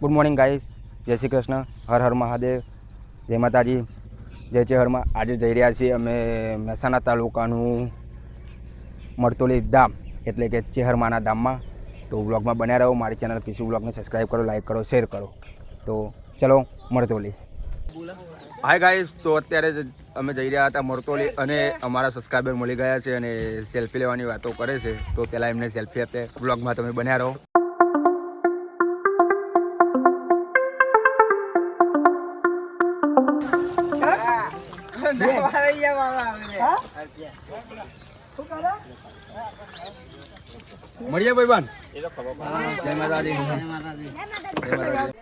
Good morning guys, જય શ્રી કૃષ્ણ, હર હર મહાદેવ, જય માતાજી, જય ચેહરમાં. આજે જઈ રહ્યા છીએ અમે મહેસાણા તાલુકાનું મરતોલી ધામ એટલે કે ચેહરમાના ધામમાં. તો વ્લોગમાં બન્યા રહો. મારી ચેનલ પીસી વ્લોગને સબસ્ક્રાઈબ કરો, લાઈક કરો, શેર કરો. તો ચલો મરતોલી. હાય ગાઈસ, તો અત્યારે અમે જઈ રહ્યા હતા મરતોલી અને અમારા સબસ્ક્રાઈબર મળી ગયા છે અને સેલ્ફી લેવાની વાતો કરે છે. તો પહેલાં એમને સેલ્ફી આપે. વ્લોગમાં તમે બન્યા રહો. મળીએ ભાઈબંધ. જય માતાજી. જય માતાજી.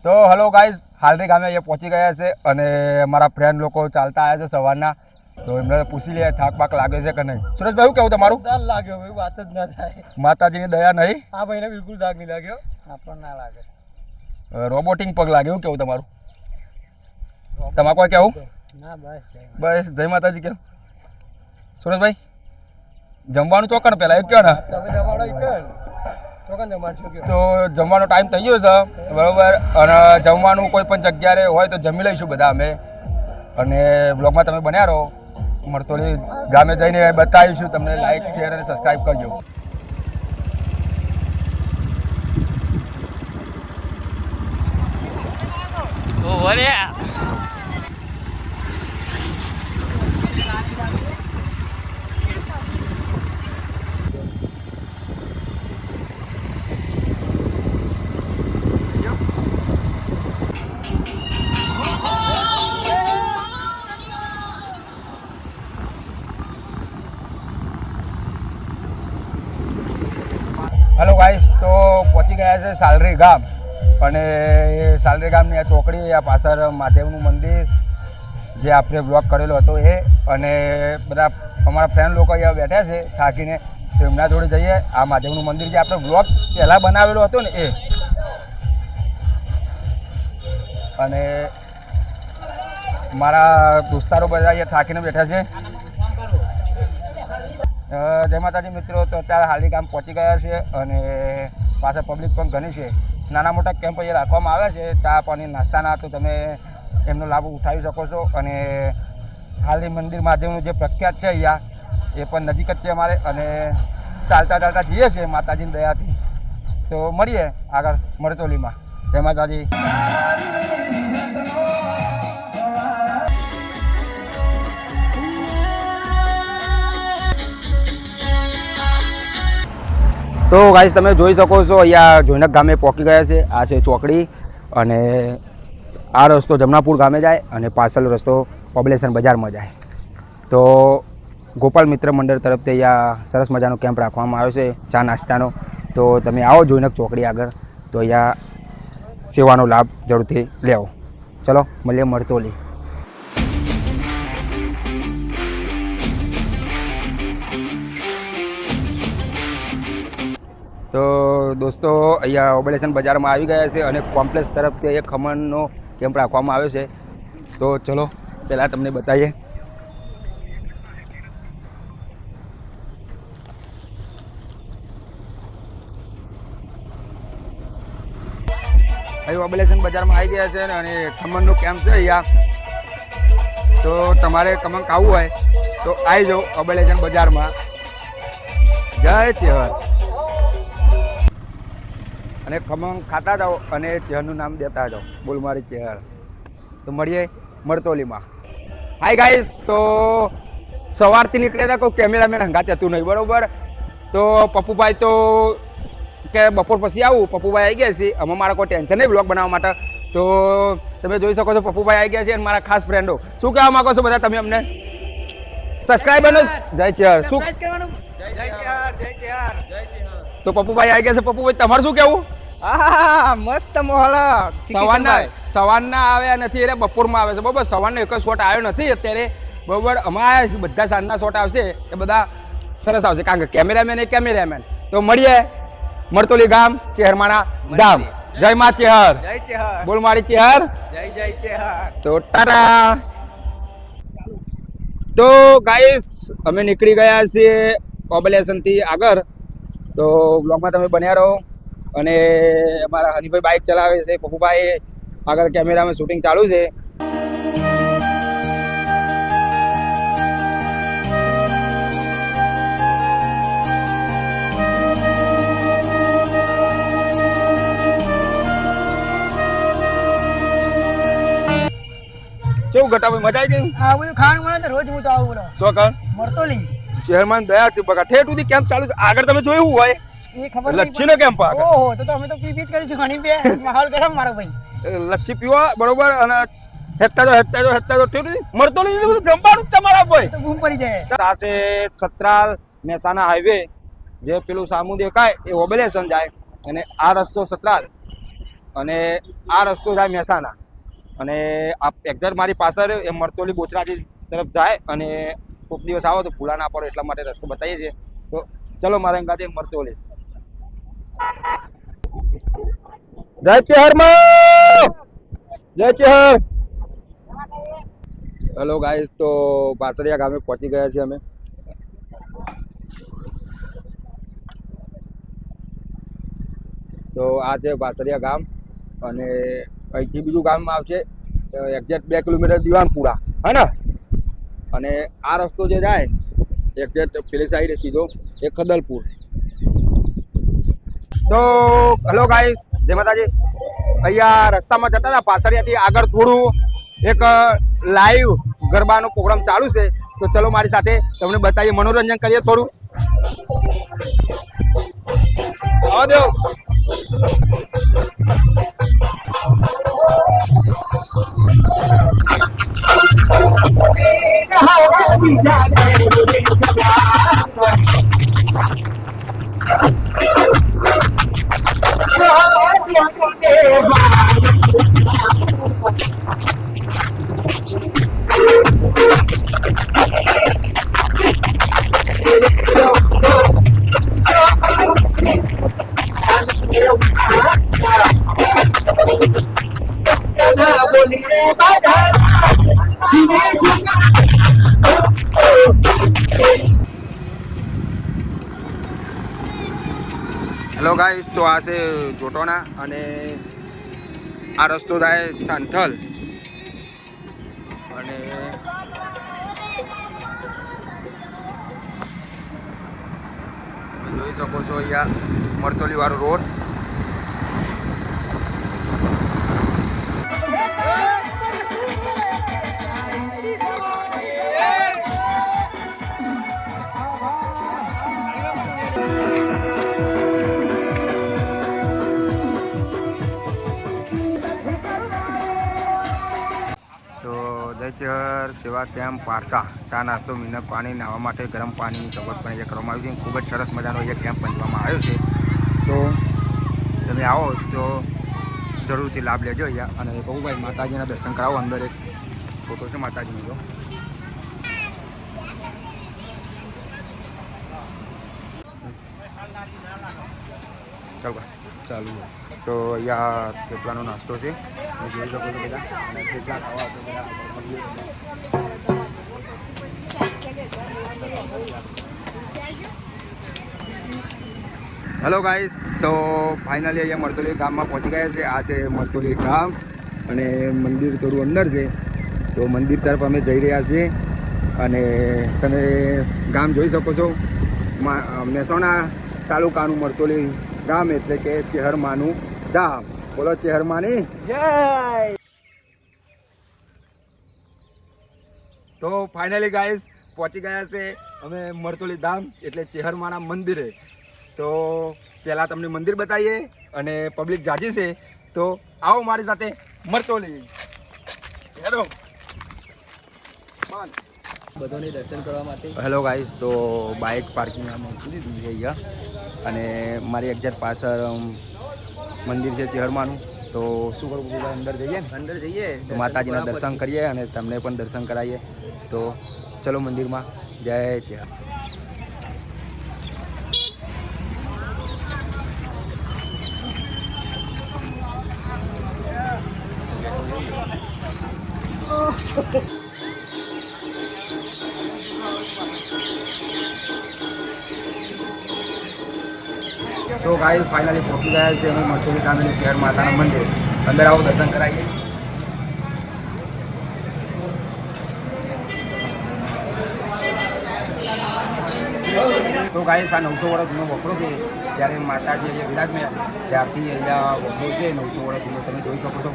તો હલો ગાઈઝ, હાલરી ગામે અહીંયા પહોંચી ગયા છે અને મારા ફ્રેન્ડ લોકો ચાલતા આવ્યા છે સવારના. તો એમને પૂછી લે થાક બાક લાગે છે કે નહીં. સુરેશભાઈ શું કહેવું તમારું? થાક લાગ્યો ભાઈ, વાત જ ના થાય. માતાજીની દયા નહીં. હા ભાઈને બિલકુલ થાક નહીં લાગ્યો. આપણને ના લાગે. રોબોટિંગ પગ લાગે. એવું કેવું તમારું? તમારે કોઈ કેવું? ના બસ જય માતાજી કેવું. સુરેશભાઈ જમવાનું ચોકન પહેલાં એક કહો ને. તમે જમવાનું તો જમવાનો ટાઈમ થઈ ગયો છે બરાબર. અને જમવાનું કોઈ પણ જગ્યાએ હોય તો જમી લઈશું બધા અમે. અને બ્લોગમાં તમે બન્યા રહો. મરતોલી ગામે જઈને બતાવીશું તમને. લાઈક શેર અને સબસ્ક્રાઈબ કરજો. હેલો ગાઈસ, તો પહોંચી ગયા છે સાલરી ગામ. અને સાલરી ગામની આ ચોકડી, આ પાછળ મહાદેવનું મંદિર જે આપણે બ્લોગ કરેલો હતો એ. અને બધા અમારા ફ્રેન્ડ લોકો અહીંયા બેઠા છે થાકીને. તો એમના જોડે જઈએ. આ મહાદેવનું મંદિર જે આપણે બ્લોગ પહેલાં બનાવેલો હતો ને એ. અને મારા દોસ્તારો બધા અહીંયા થાકીને બેઠા છે. જય માતાજી મિત્રો. તો અત્યારે હાલી ગામ પહોંચી ગયા છે અને પાછળ પબ્લિક પણ ઘણી છે. નાના મોટા કેમ્પ અહીંયા રાખવામાં આવ્યા છે ચા પાણી નાસ્તાના. તો તમે એમનો લાભ ઉઠાવી શકો છો. અને હાલી મંદિર મહાદેવનું જે પ્રખ્યાત છે અહીંયા એ પણ નજીક જ છે અમારે. અને ચાલતા ચાલતા જઈએ છીએ માતાજીની દયાથી. તો મળીએ આગળ મરતોલીમાં. જય માતાજી. તો ગાઈસ તમે જોઈ શકો છો અહીંયા જોઈનક ગામે પહોંચી ગયા છે. આ છે ચોકડી અને આ રસ્તો જમનાપુર ગામે જાય અને પાછળ રસ્તો પોબ્યુલેશન બજારમાં જાય. તો ગોપાલ મિત્ર મંડળ તરફથી અહીંયા સરસ મજાનો કેમ્પ રાખવામાં આવ્યો છે ચા નાસ્તાનો. તો તમે આવો જોઈનક ચોકડી આગળ તો અહીંયા સેવાનો લાભ જરૂરથી લેવો. ચલો મળીએ મરતોલી. તો દોસ્તો અહીંયા ઓબલેશન બજારમાં આવી ગયા છે અને કોમ્પ્લેક્સ તરફથી એક ખમણનો કેમ્પ રાખવામાં આવ્યો છે. તો ચલો પહેલાં તમને બતાવીએ. અહીં ઓબલેશન બજારમાં આવી ગયા છે અને ખમણનો કેમ્પ છે અહીંયા. તો તમારે ખમણ ખાવું હોય તો આવી જાઓ ઓબલેશન બજારમાં. જય ચેહર. અને ખમણ ખાતા જાઓ અને ચેહરનું નામ દેતા જાઓ. બોલ મારી ચેહર. તો મળીએ મરતોલીમાં. હાય ગાઈસ, તો સવારથી નીકળ્યા હતા, કોઈ કેમેરામેન હંગાતે હતું નહીં, બરોબર. તો પપ્પુભાઈ તો કે બપોર પછી આવું, પપ્પુભાઈ આવી ગયા છે. અમે મારા કોઈ ટેન્શન નહીં બ્લોગ બનાવવા માટે. તો તમે જોઈ શકો છો પપ્પુભાઈ આવી ગયા છે અને મારા ખાસ ફ્રેન્ડો. શું કહેવા માંગો છો બધા તમે અમને? સબસ્ક્રાઈબર જય ચેહર શું તો પપ્પુભાઈ આવી ગયા છે. પપ્પુભાઈ તમારે શું કેવું? હા મસ્ત મોહલ. સવારના આવ્યા નથી એટલે બપોરમાં આવે છે, બરોબર. સવારનો એક જ શોટ આવ્યો નથી અત્યારે, બરોબર. અમારા બધા સાંજના શોટ આવશે એ બધા સરસ આવશે, કારણ કે કેમેરામેન. તો મળીએ મરતોલી ગામ, ચેહરમાના ધામ. જય માં ચેહર, જય ચેહર, બોલ મારી ચેહર, જય ચેહર. તો ટાટા. તો ગાઈસ અમે નીકળી ગયા છીએ ઓબલેશનથી આગળ. તો બ્લોગમાં તમે બન્યા રહો. અને અમારા હનીભાઈ બાઇક ચલાવે છે, પપ્પુભાઈ આગળ કેમેરામાં શૂટિંગ ચાલુ છે. કેવું ઘટાભાઈ, મજા આવી ગઈ? આ બધું ખાવાનું મળે તો રોજ હું તો આવું બોલો. તો કર મરતોલી ચેહરમાન દયાથી બગા ઠેઠ સુધી કેમ્પ ચાલુ છે. આગળ તમે જોયું હોય એ ખબર લચ્છીનો કેમ્પ આગળ. ઓહો, તો અમે તો પી જ કરીશું ઘણી બે માહોલ ગરમ મારો ભાઈ. લચ્છી પીવા, બરોબર. અને હેતા જો ઠેઠ સુધી મરતોલી બધું જમવાનું જ તમારા ભાઈ તો બૂમ પડી જાય. સાથે છત્રાલ મહેસાણા હાઈવે જે પેલું સામું દેખાય એ ઓબલેશન જાય, અને આ રસ્તો છત્રાલ અને આ રસ્તો જાય મહેસાણા. અને આ એક્ઝેક્ટ મારી પાછળ એ મરતોલી બોચરાજી તરફ જાય. અને કોઈક દિવસ આવો તો ભૂલા ના પડો એટલા માટે રસ્તો બતાવીએ છીએ. તો ચલો મારા ગાડી મરતોલી. જય ચેહરમાં, જય ચેહર. હેલો ગાઈસ, તો બાસરિયા ગામે પહોંચી ગયા છીએ અમે. તો આ છે બાસરિયા ગામ, અને અહીંથી બીજું ગામમાં આવશે એક્ઝેક્ટ 2 કિલોમીટર દિવાનપુરા, હે ને. અને આ રસ્તો જે જાય એક્ઝેક્ટ પેલી સાઈડ સીધો એ ખદલપુર. તો હેલો ગાઈસ, જય માતાજી. અહીંયા રસ્તામાં જતા હતા પાસળિયાથી આગળ થોડું એક લાઈવ ગરબાનો પ્રોગ્રામ ચાલુ છે. તો ચલો મારી સાથે તમને બતાવીએ, મનોરંજન કરીએ થોડું. આવો દો. હેલો ગાઈસ, તો આ છે જોટોના, અને આ રસ્તો થાય સાંથલ. અને જોઈ શકો છો અહીંયા મરતોલી વાળો રોડ. ચેહર સેવા કેમ્પ પારસા ચા નાસ્તો મીનક પાણી નાહવા માટે ગરમ પાણીની સગવડ પણ અહીંયા કરવામાં આવી છે. ખૂબ જ સરસ મજાનો અહીંયા કેમ્પ બાંધવામાં આવ્યો છે. તો તમે આવો તો જરૂરથી લાભ લેજો અહીંયા. અને પપ્પુભાઈ માતાજીના દર્શન કરાવો. અંદર એક ફોટો છે માતાજીનો. જો ચાલો ચાલુ. તો અહીંયા થેપલાનો નાસ્તો છે, જોઈ શકો છો બધા. અને થેપલા ખાવા તો બધા. હેલો ગાઈસ, તો ફાઇનલી અહીંયા મરતોલી ગામમાં પહોંચી ગયા છે. આ છે મરતોલી ગામ, અને મંદિર થોડું અંદર છે. તો મંદિર તરફ અમે જઈ રહ્યા છીએ. અને તમે ગામ જોઈ શકો છો, મહેસાણા તાલુકાનું મરતોલી ગામ, એટલે કે ચેહરમાનું ધામ. બોલો ચેહરમાની જય. તો ફાઇનલી ગાઈસ પહોંચી ગયા છે અમે મરતોલી ધામ એટલે ચેહરમાના મંદિરે. તો પહેલાં તમને મંદિર બતાવીએ અને પબ્લિક જાજી છે તો આવો મારી સાથે મરતોલી. હેલો બધાને દર્શન કરવા માટે. હેલો ગાઈસ, તો બાઇક પાર્કિંગમાં મૂકી દીધું છે અહીંયા અને મારી એક્ઝેક્ટ પાછળ મંદિર છે ચેહરમાનું. તો શું કરવું બધા અંદર જઈએ ને, અંદર જઈએ તો માતાજીના દર્શન કરીએ અને તમને પણ દર્શન કરાવીએ. તો ચલો મંદિરમાં. જય ચેહર. તો ગાઈસ ફાઇનલી પહોંચી ગયા છે અમે મરતોલી ધામની ચેહર માતાના મંદિર. અંદર આવો દર્શન કરાવીએ. તો ગાઈસ આ 900 વર્ષ જૂનો વખરો છે. જ્યારે માતાજી અહીંયા વિરાજમાં ત્યારથી અહીંયા વખરો છે 900 વર્ષ જૂનો, તમે જોઈ શકો છો.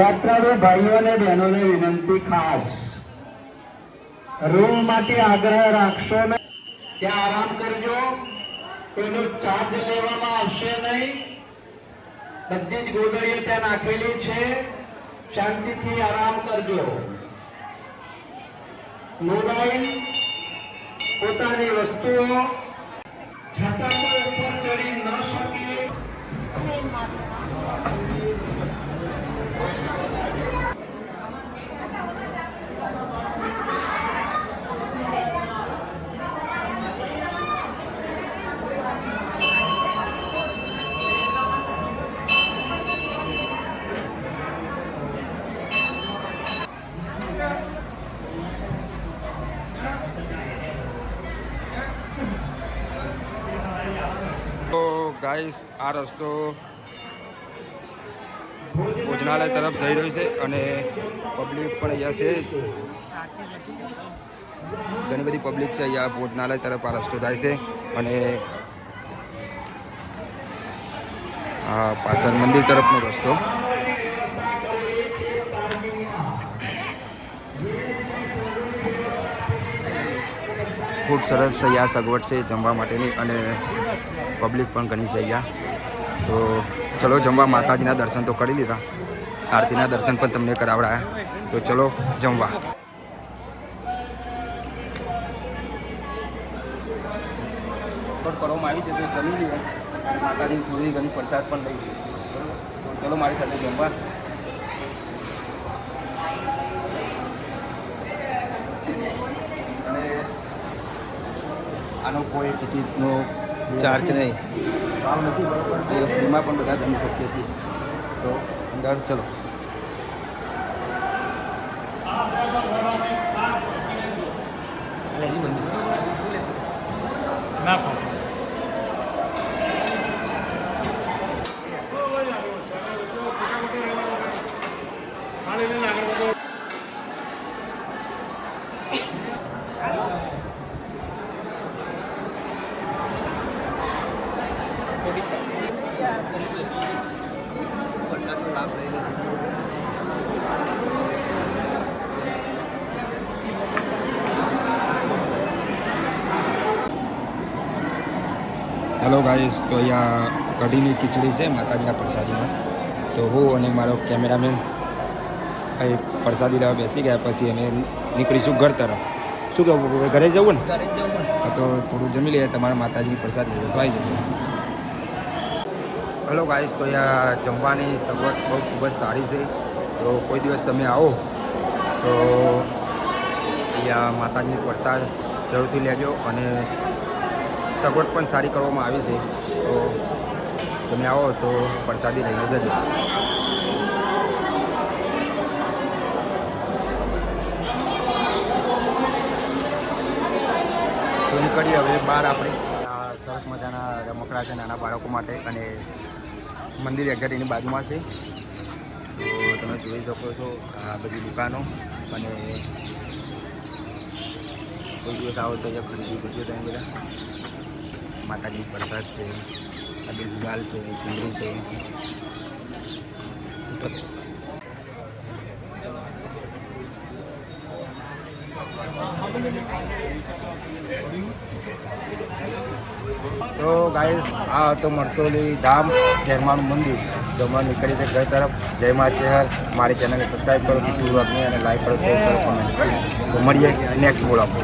યાત્રાળુ ભાઈઓ અને બહેનોને વિનંતી ખાસ, રૂમ માટે આગ્રહ રાખશો નહીં, ત્યાં આરામ કરજો. કોઈનો ચાર્જ લેવામાં આવશે નહીં. બધી જ ગોદડીઓ ત્યાં નાખેલી છે. શાંતિથી આરામ કરજો. મોબાઈલ, પોતાની વસ્તુઓ છતાં કોઈ ઉપર ચડી ન શકે. તો ગાઈસ આ રસ્તો ભોજનાલય તરફ જઈ રહ્યો છે અને પબ્લિક પણ અહીંયા છે. ઘણી બધી પબ્લિક છે અહીંયા. ભોજનાલય તરફ આ રસ્તો થાય છે અને આ પાછળ મંદિર તરફનો રસ્તો. ખૂબ સરસ અહીંયા સગવડ છે જમવા માટેની અને પબ્લિક પણ ઘણી છે અહીંયા. તો ચલો જમવા. માતાજીના દર્શન તો કરી લીધા, આરતીના દર્શન પણ તમને કરાવડાયા. તો ચલો જમવા. કરવામાં આવી છે તો જમી લઈએ. માતાજીની થોડી ઘણી પ્રસાદ પણ લઈ લઈએ. તો ચલો મારી સાથે જમવા. અને આનો કોઈ ટિકિટનો ચાર્જ નહીં. ભાવ નથી, બરોબર. એ ફ્રીમાં પણ બધા જમી શકીએ છીએ. તો અંદર ચલો. હેલો ગાઈસ, તો અહીંયા કઢીની ખીચડી છે માતાજીના પ્રસાદીમાં. તો હું અને મારો કેમેરામેન અહીં પ્રસાદી લેવા બેસી ગયા. પછી અમે નીકળીશું ઘર તરફ. શું કહેવું, ઘરે જવું ને? ઘરે જવું. હા, તો થોડું જમી લઈએ. તમારા માતાજીની પ્રસાદી તો આવી જશે. હેલો ગાઈસ, તો અહીંયા જમવાની સગવડ બહુ ખૂબ જ સારી છે. તો કોઈ દિવસ તમે આવો તો અહીંયા માતાજીની પ્રસાદ જરૂરથી લેજો અને સગવડ પણ સારી કરવામાં આવી છે. તો તમે આવો તો પ્રસાદી લઈને જજો. તો નીકળીએ હવે બહાર આપણે. આ સરસ મજાના રમકડા છે નાના બાળકો માટે અને મંદિર એક્ઝેક્ટ એની બાજુમાં છે. તો તમે જોઈ શકો છો આ બધી દુકાનો અને કોઈ દિવસ આવો તો અહીંયા ખરીદી કરજો તમે બધા. માતાજી પ્રસાદ છે, આ બધી ગુલાલ છે, ચૂંદડી છે. તો ગાઈસ આ હતો મરતોલી ધામ શહેરમાનું મંદિર. જમવા નીકળી છે ઘર તરફ. જય મા ચેહર. મારી ચેનલને સબસ્ક્રાઈબ કરો, બીજું અને લાઈક કરો, શેર કરો, કોમેન્ટ કરો. તો મળીએ નેક્સ્ટ બોલાવો.